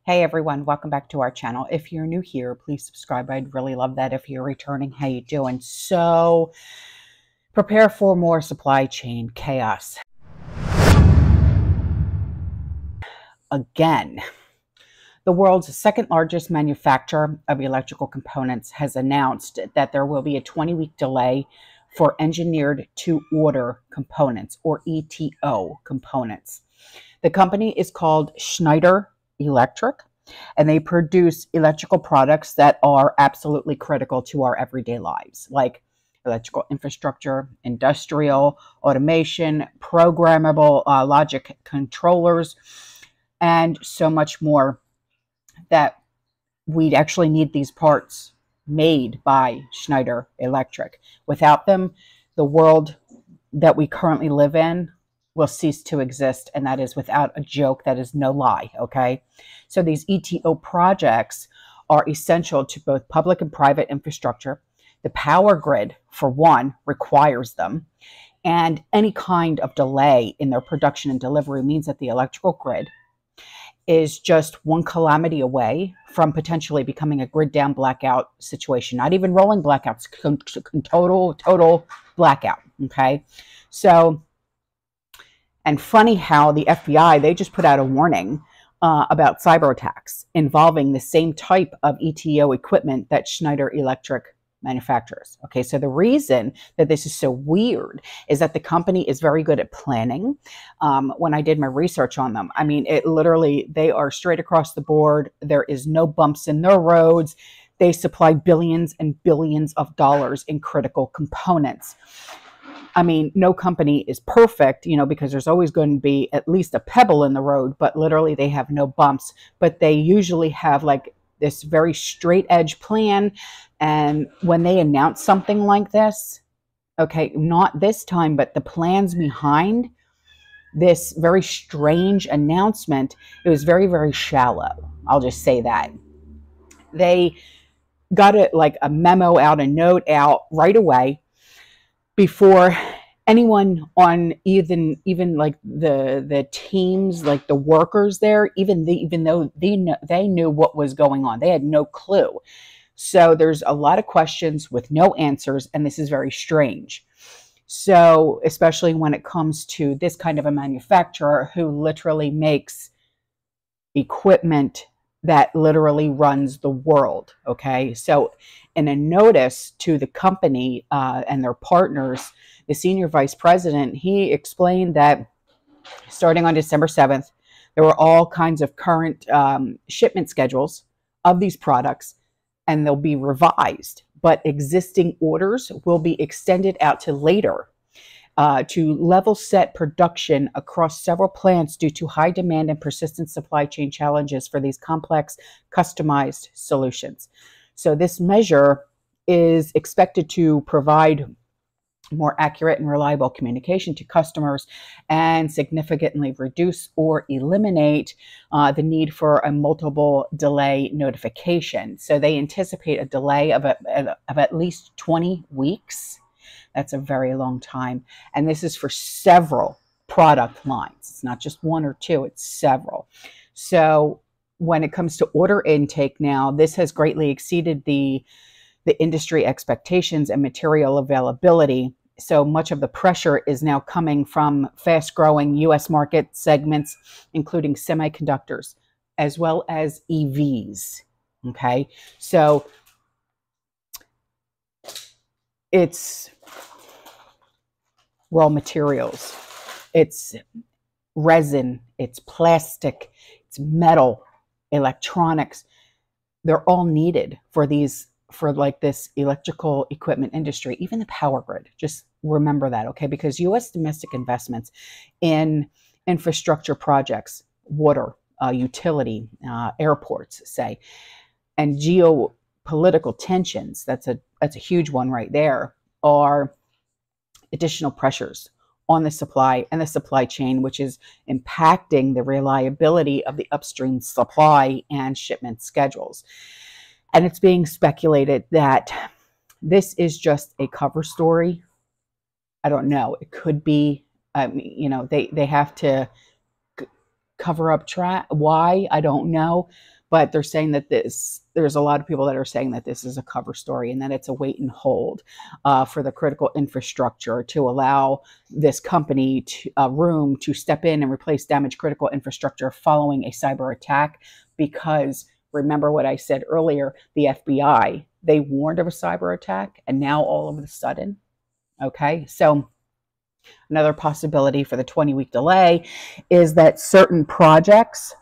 Hey everyone, welcome back to our channel. If you're new here, please subscribe. I'd really love that. If you're returning, how you doing? So prepare for more supply chain chaos. Again, the world's second largest manufacturer of electrical components has announced that there will be a 20-week delay for engineered to order components, or ETO components. The company is called Schneider Electric, and they produce electrical products that are absolutely critical to our everyday lives, like electrical infrastructure, industrial automation, programmable logic controllers, and so much more, that we actually need these parts made by Schneider Electric. Without them, the world that we currently live in will cease to exist, and that is without a joke. That is no lie, okay? So these ETO projects are essential to both public and private infrastructure. The power grid, for one, requires them, and any kind of delay in their production and delivery means that the electrical grid is just one calamity away from potentially becoming a grid down blackout situation. Not even rolling blackouts, total blackout, okay? So, and funny how the FBI, they just put out a warning about cyber attacks involving the same type of ETO equipment that Schneider Electric manufacturers. Okay, so the reason that this is so weird is that the company is very good at planning. When I did my research on them, I mean, it literally, they are straight across the board. There is no bumps in their roads. They supply billions and billions of dollars in critical components. I mean, no company is perfect, you know, because there's always going to be at least a pebble in the road, but literally they have no bumps. But they usually have like this very straight edge plan. And when they announce something like this, okay, not this time, but the plans behind this very strange announcement, it was very, very shallow. I'll just say that. They got a memo out, a note out right away before anyone on even like the teams, like the workers there, even though they knew what was going on, they had no clue. So there's a lot of questions with no answers, and this is very strange. So especially when it comes to this kind of a manufacturer who literally makes equipment that literally runs the world, okay? So in a notice to the company and their partners, the senior vice president, he explained that starting on December 7th, there were all kinds of current shipment schedules of these products, and they'll be revised, but existing orders will be extended out to later to level set production across several plants due to high demand and persistent supply chain challenges for these complex, customized solutions. So this measure is expected to provide more accurate and reliable communication to customers and significantly reduce or eliminate the need for a multiple delay notification. So they anticipate a delay of at least 20 weeks. That's a very long time. And this is for several product lines. It's not just one or two, it's several. So when it comes to order intake now, this has greatly exceeded the industry expectations and material availability. So much of the pressure is now coming from fast-growing U.S. market segments, including semiconductors, as well as EVs. Okay, so it's raw materials, it's resin, it's plastic, it's metal, electronics. They're all needed for these, for like this electrical equipment industry, even the power grid. Just remember that, okay? Because U.S. domestic investments in infrastructure projects, water, utility, airports, say, and geopolitical tensions, that's a huge one right there, are additional pressures on the supply and the supply chain, which is impacting the reliability of the upstream supply and shipment schedules. And it's being speculated that this is just a cover story. I don't know. It could be, you know, they have to cover up track. Why? I don't know. But they're saying that there's a lot of people that are saying that this is a cover story and that it's a wait and hold for the critical infrastructure to allow this company room to step in and replace damaged critical infrastructure following a cyber attack. Because remember what I said earlier, the FBI, they warned of a cyber attack, and now all of a sudden, okay, so another possibility for the 20-week delay is that certain projects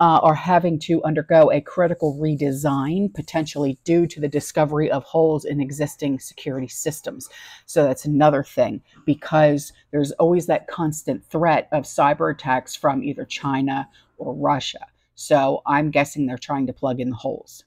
are having to undergo a critical redesign, potentially due to the discovery of holes in existing security systems. So that's another thing, because there's always that constant threat of cyber attacks from either China or Russia. So I'm guessing they're trying to plug in the holes.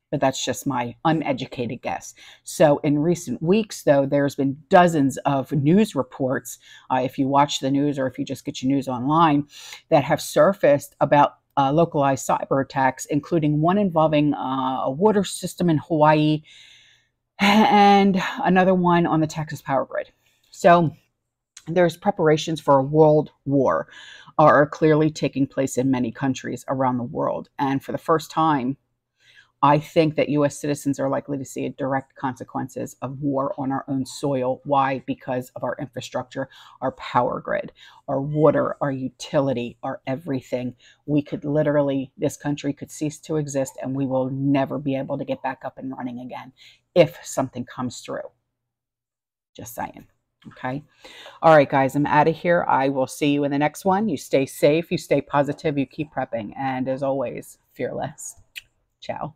But that's just my uneducated guess. So in recent weeks, though, there's been dozens of news reports, if you watch the news or if you just get your news online, that have surfaced about localized cyber attacks, including one involving a water system in Hawaii and another one on the Texas power grid. So there's preparations for a world war are clearly taking place in many countries around the world. And for the first time, I think that U.S. citizens are likely to see direct consequences of war on our own soil. Why? Because of our infrastructure, our power grid, our water, our utility, our everything. We could literally, this country could cease to exist and we will never be able to get back up and running again if something comes through. Just saying. Okay. All right, guys, I'm out of here. I will see you in the next one. You stay safe, you stay positive, you keep prepping. And as always, fearless. Ciao.